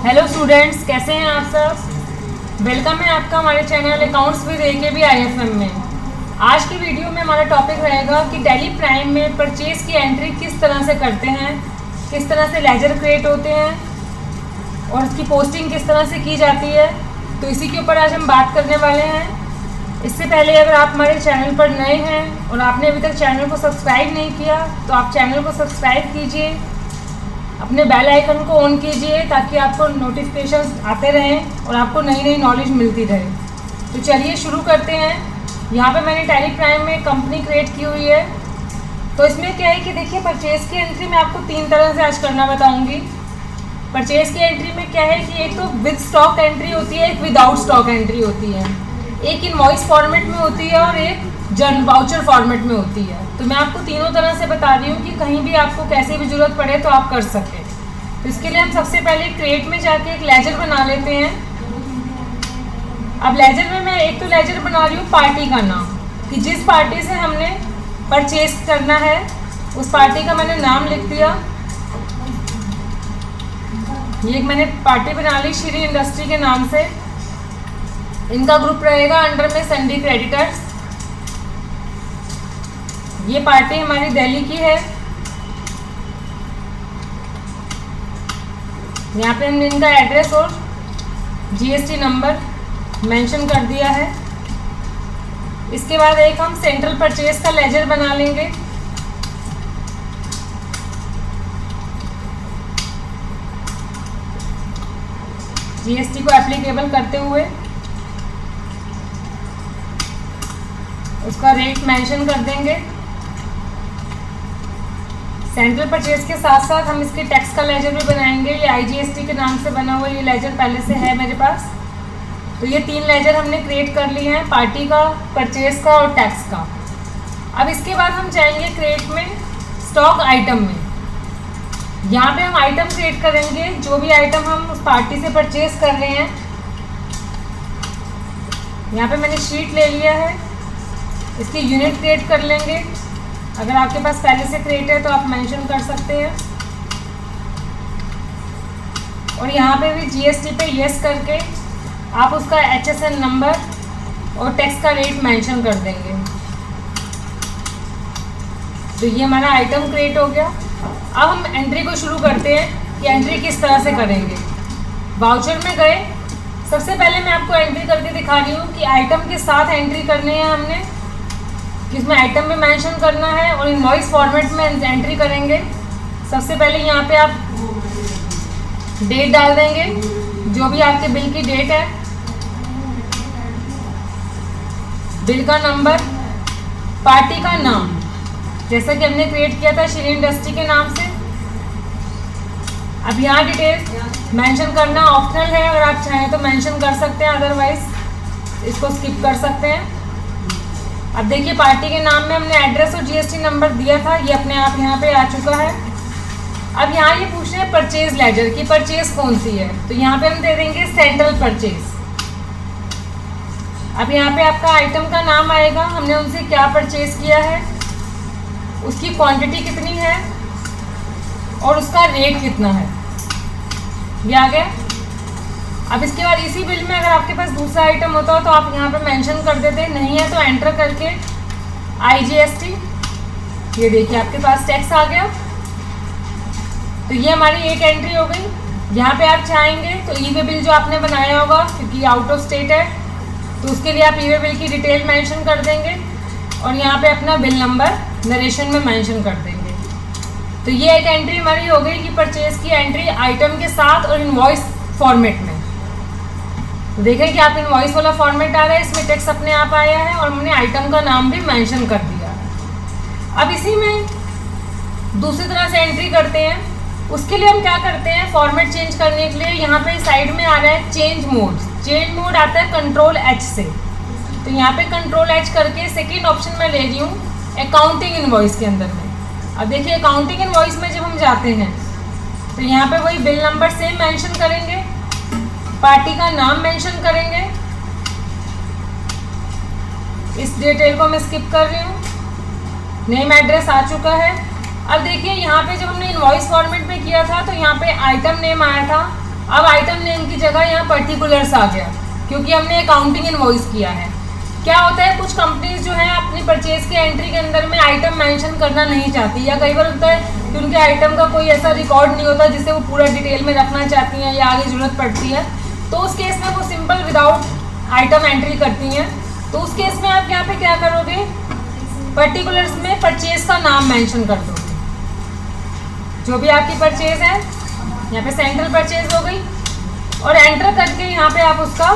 Hello students, कैसे हैं आप सब। वेलकम है आपका हमारे channel accounts with AKB IFM में। आज की वीडियो में हमारा टॉपिक रहेगा कि टैली प्राइम में परचेज की एंट्री किस तरह से करते हैं, किस तरह से लेजर क्रिएट होते हैं और उसकी पोस्टिंग किस तरह से की जाती है। तो इसी के ऊपर आज हम बात करने वाले हैं। इससे पहले अगर आप हमारे चैनल पर नए हैं और आपने अभी तक चैनल को सब्सक्राइब नहीं किया तो आप चैनल को सब्सक्राइब कीजिए, अपने बेल आइकन को ऑन कीजिए ताकि आपको नोटिफिकेशंस आते रहें और आपको नई नई नॉलेज मिलती रहे। तो चलिए शुरू करते हैं। यहाँ पे मैंने टैली प्राइम में कंपनी क्रिएट की हुई है। तो इसमें क्या है कि देखिए, परचेज़ की एंट्री मैं आपको 3 तरह से आज करना बताऊँगी। परचेज़ की एंट्री में क्या है कि एक तो विद स्टॉक एंट्री होती है, एक विदाउट स्टॉक एंट्री होती है, एक इनवॉइस फॉर्मेट में होती है और एक वाउचर फॉर्मेट में होती है। तो मैं आपको तीनों तरह से बता रही हूँ कि कहीं भी आपको कैसे भी ज़रूरत पड़े तो आप कर सकें। तो इसके लिए हम सबसे पहले क्रिएट में जाके एक लेजर बना लेते हैं। अब लेजर में मैं एक तो लेजर बना रही हूँ पार्टी का नाम, कि जिस पार्टी से हमने परचेज करना है उस पार्टी का मैंने नाम लिख दिया। ये एक मैंने पार्टी बना ली श्री इंडस्ट्री के नाम से। इनका ग्रुप रहेगा अंडर में संडी क्रेडिटर्स। ये पार्टी हमारी दिल्ली की है। यहाँ पे हमने इनका एड्रेस और GST नंबर मेंशन कर दिया है। इसके बाद एक हम सेंट्रल परचेज का लेजर बना लेंगे। GST को एप्लीकेबल करते हुए उसका रेट मेंशन कर देंगे। सेंट्रल परचेज के साथ साथ हम इसके टैक्स का लेजर भी बनाएंगे। ये IGST के नाम से बना हुआ ये लेजर पहले से है मेरे पास। तो ये 3 लेजर हमने क्रिएट कर लिए हैं, पार्टी का, परचेज का और टैक्स का। अब इसके बाद हम जाएंगे क्रिएट में स्टॉक आइटम में। यहाँ पे हम आइटम क्रिएट करेंगे, जो भी आइटम हम उस पार्टी से परचेज कर रहे हैं। यहाँ पे मैंने शीट ले लिया है, इसकी यूनिट क्रिएट कर लेंगे। अगर आपके पास पहले से क्रिएट है तो आप मेंशन कर सकते हैं। और यहाँ पे भी GST पे यस करके आप उसका HSN नंबर और टैक्स का रेट मेंशन कर देंगे। तो ये हमारा आइटम क्रिएट हो गया। अब हम एंट्री को शुरू करते हैं कि एंट्री किस तरह से करेंगे। वाउचर में गए, सबसे पहले मैं आपको एंट्री करके दिखा रही हूँ कि आइटम के साथ एंट्री करनी है हमने, इसमें आइटम में मेंशन करना है और इनवॉइस फॉर्मेट में एंट्री करेंगे। सबसे पहले यहाँ पे आप डेट डाल देंगे, जो भी आपके बिल की डेट है, बिल का नंबर, पार्टी का नाम, जैसा कि हमने क्रिएट किया था श्री इंडस्ट्री के नाम से। अब यहाँ डिटेल्स मेंशन करना ऑप्शनल है, अगर आप चाहें तो मेंशन कर सकते हैं, अदरवाइज इसको स्किप कर सकते हैं। अब देखिए, पार्टी के नाम में हमने एड्रेस और GST नंबर दिया था, ये अपने आप यहाँ पे आ चुका है। अब यहाँ ये पूछ रहे हैं परचेज लेजर की परचेज कौन सी है, तो यहाँ पे हम दे देंगे सेंट्रल परचेज। अब यहाँ पे आपका आइटम का नाम आएगा, हमने उनसे क्या परचेज किया है, उसकी क्वांटिटी कितनी है और उसका रेट कितना है, ये आ गया। अब इसके बाद इसी बिल में अगर आपके पास दूसरा आइटम होता हो तो आप यहाँ पे मेंशन कर देते, नहीं है तो एंटर करके IGST। ये देखिए आपके पास टैक्स आ गया। तो ये हमारी एक एंट्री हो गई। यहाँ पे आप चाहेंगे तो ई-वे बिल जो आपने बनाया होगा, क्योंकि आउट ऑफ स्टेट है तो उसके लिए आप ई-वे बिल की डिटेल मेंशन कर देंगे और यहाँ पे अपना बिल नंबर नरेशन में मेंशन कर देंगे। तो ये एक एंट्री हमारी हो गई कि परचेज की एंट्री आइटम के साथ और इनवॉइस फॉर्मेट में। तो देखें कि आप इनवॉइस वाला फॉर्मेट आ रहा है, इसमें टैक्स अपने आप आया है और हमने आइटम का नाम भी मेंशन कर दिया। अब इसी में दूसरी तरह से एंट्री करते हैं। उसके लिए हम क्या करते हैं, फॉर्मेट चेंज करने के लिए यहाँ पे साइड में आ रहा है चेंज मोड। चेंज मोड आता है Ctrl+H से। तो यहाँ पे Ctrl+H करके सेकेंड ऑप्शन मैं ले रही हूँ अकाउंटिंग इनवॉइस के अंदर में। अब देखिए, अकाउंटिंग इनवॉइस में जब हम जाते हैं तो यहाँ पे वही बिल नंबर सेम मेंशन करेंगे, पार्टी का नाम मेंशन करेंगे। इस डिटेल को मैं स्किप कर रही हूँ। नेम एड्रेस आ चुका है। अब देखिए यहाँ पे जब हमने इनवॉइस फॉर्मेट में किया था तो यहाँ पे आइटम नेम आया था, अब आइटम नेम की जगह यहाँ पर्टिकुलर्स आ गया, क्योंकि हमने अकाउंटिंग इनवॉइस किया है। क्या होता है, कुछ कंपनीज जो है अपनी परचेज की एंट्री के अंदर में आइटम मेंशन करना नहीं चाहती, या कई बार होता है कि उनके आइटम का कोई ऐसा रिकॉर्ड नहीं होता जिसे वो पूरा डिटेल में रखना चाहती हैं या आगे ज़रूरत पड़ती है, तो उस केस में वो सिंपल विदाउट आइटम एंट्री करती हैं। तो उस केस में आप यहाँ पे क्या करोगे, पर्टिकुलर्स में परचेज का नाम मेंशन कर दोगे। जो भी आपकी परचेज है, यहाँ पे सेंट्रल परचेज हो गई, और एंटर करके यहाँ पे आप उसका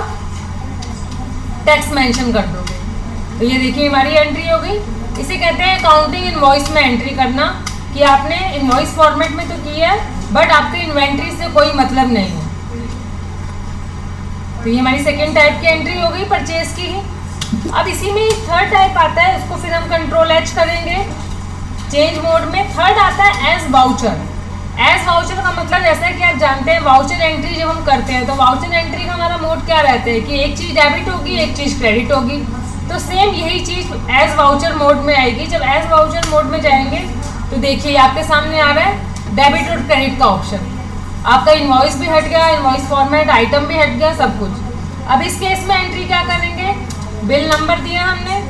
टैक्स मेंशन कर दोगे। तो ये देखिए हमारी एंट्री हो गई। इसे कहते हैं अकाउंटिंग इनवॉइस में एंट्री करना, कि आपने इनवॉइस फॉर्मेट में तो की है बट आपके इन्वेंट्री से कोई मतलब नहीं है। तो ये हमारी सेकेंड टाइप की एंट्री हो गई परचेज की ही। अब इसी में थर्ड टाइप आता है, उसको फिर हम कंट्रोल एच करेंगे चेंज मोड में। थर्ड आता है एज वाउचर। एज वाउचर का मतलब जैसा कि आप जानते हैं वाउचर एंट्री जब हम करते हैं तो वाउचर एंट्री का हमारा मोड क्या रहता है कि एक चीज़ डेबिट होगी, एक चीज़ क्रेडिट होगी। तो सेम यही चीज़ एज वाउचर मोड में आएगी। जब एज वाउचर मोड में जाएंगे तो देखिए आपके सामने आ रहा है डेबिट और क्रेडिट का ऑप्शन। आपका इनवॉइस भी हट गया, इनवॉइस फॉर्मेट, आइटम भी हट गया, सब कुछ। अब इस केस में एंट्री क्या करेंगे, बिल नंबर दिया हमने।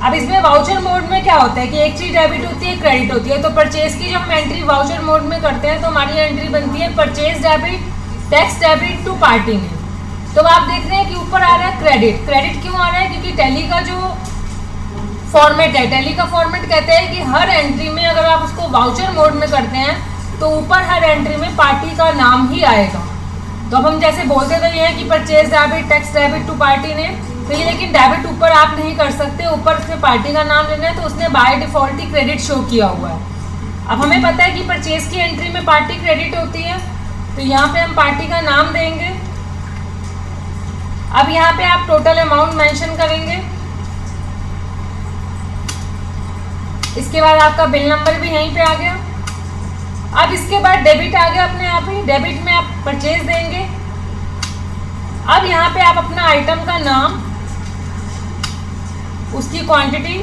अब इसमें वाउचर मोड में क्या होता है कि एक चीज़ डेबिट होती है, क्रेडिट होती है। तो परचेज की जब हम एंट्री वाउचर मोड में करते हैं तो हमारी एंट्री बनती है purchase debit, tax debit to party name. तो आप देख रहे हैं कि ऊपर आ रहा है क्रेडिट। क्रेडिट क्यों आ रहा है, क्योंकि टैली का जो फॉर्मेट है, टैली का फॉर्मेट कहते हैं कि हर एंट्री में अगर आप उसको वाउचर मोड में करते हैं तो ऊपर हर एंट्री में पार्टी का नाम ही आएगा। तो अब हम जैसे बोलते तो ये है कि purchase debit, tax debit to party name, तो ये लेकिन डेबिट ऊपर आप नहीं कर सकते, ऊपर से पार्टी का नाम लेना है तो उसने by default he credit show किया हुआ है। अब हमें पता है कि परचेज की एंट्री में पार्टी क्रेडिट होती है, तो यहाँ पे हम पार्टी का नाम देंगे। अब यहाँ पे आप टोटल अमाउंट मेंशन करेंगे। इसके बाद आपका बिल नंबर भी यहीं पे आ गया। अब इसके बाद डेबिट आ गया अपने आप ही, डेबिट में आप परचेज देंगे। अब यहाँ पे आप अपना आइटम का नाम, उसकी क्वांटिटी,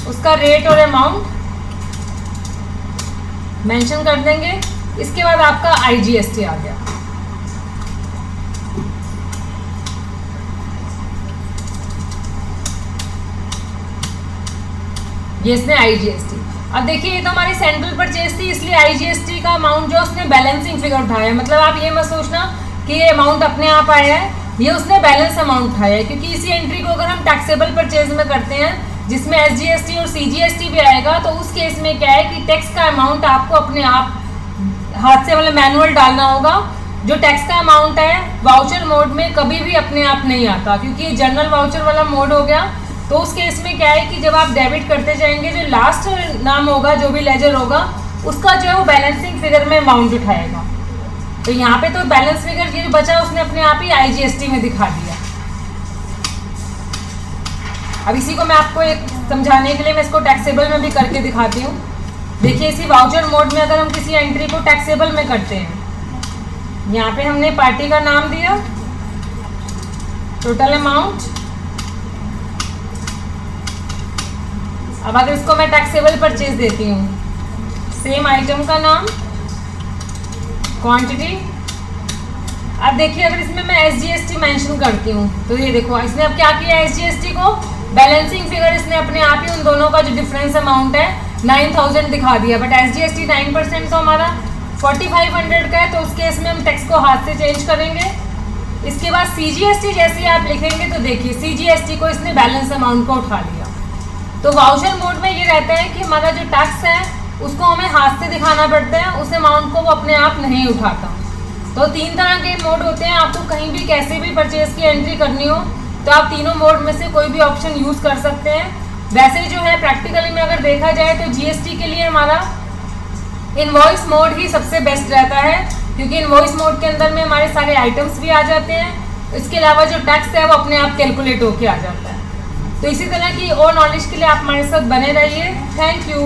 उसका रेट और अमाउंट मेंशन कर देंगे। इसके बाद आपका IGST आ गया। ये इसने IGST। अब देखिए ये तो हमारी सेंट्रल परचेज थी, इसलिए IGST का अमाउंट जो उसने बैलेंसिंग फिगर उठाया। मतलब आप ये मत सोचना कि ये अमाउंट अपने आप आया है, ये उसने बैलेंस अमाउंट उठाया है। क्योंकि इसी एंट्री को अगर हम टैक्सेबल परचेज में करते हैं जिसमें SGST और CGST भी आएगा, तो उस केस में क्या है कि टैक्स का अमाउंट आपको अपने आप हाथ से मतलब मैनुअल डालना होगा। जो टैक्स का अमाउंट है वाउचर मोड में कभी भी अपने आप नहीं आता, क्योंकि ये जनरल वाउचर वाला मोड हो गया। तो उस केस में क्या है कि जब आप डेबिट करते जाएंगे, जो लास्ट नाम होगा, जो भी लेजर होगा, उसका जो है वो बैलेंसिंग फिगर में अमाउंट उठाएगा। तो यहाँ पे तो बैलेंस फिगर ये बचा उसने अपने आप ही IGST में दिखा दिया। अब इसी को मैं आपको एक समझाने के लिए मैं इसको टैक्सेबल में भी करके दिखाती हूँ। देखिए इसी वाउचर मोड में अगर हम किसी एंट्री को टैक्सेबल में करते हैं, यहाँ पे हमने पार्टी का नाम दिया, टोटल अमाउंट। अब अगर इसको मैं टैक्सेबल परचेज देती हूँ, सेम आइटम का नाम, क्वांटिटी। अब देखिए अगर इसमें मैं SGST मेंशन करती हूँ तो ये देखो इसने अब क्या किया, SGST को बैलेंसिंग फिगर इसने अपने आप ही उन दोनों का जो डिफरेंस अमाउंट है 9000 दिखा दिया। बट SGST 9% तो हमारा 4500 का है, तो उस केस में हम टैक्स को हाथ से चेंज करेंगे। इसके बाद CGST जैसे ही आप लिखेंगे तो देखिए CGST को इसने बैलेंस अमाउंट को उठा लिया। तो वाउचर मोड में ये रहता है कि हमारा जो टैक्स है उसको हमें हाथ से दिखाना पड़ता है, उस अमाउंट को वो अपने आप नहीं उठाता। तो 3 तरह के मोड होते हैं। आपको कहीं भी कैसे भी परचेज की एंट्री करनी हो तो आप तीनों मोड में से कोई भी ऑप्शन यूज़ कर सकते हैं। वैसे जो है प्रैक्टिकली में अगर देखा जाए तो GST के लिए हमारा इनवॉइस मोड ही सबसे बेस्ट रहता है, क्योंकि इनवॉइस मोड के अंदर में हमारे सारे आइटम्स भी आ जाते हैं। इसके अलावा जो टैक्स है वो अपने आप कैलकुलेट होके आ जाता है। तो इसी तरह की और नॉलेज के लिए आप हमारे साथ बने रहिए। Thank you.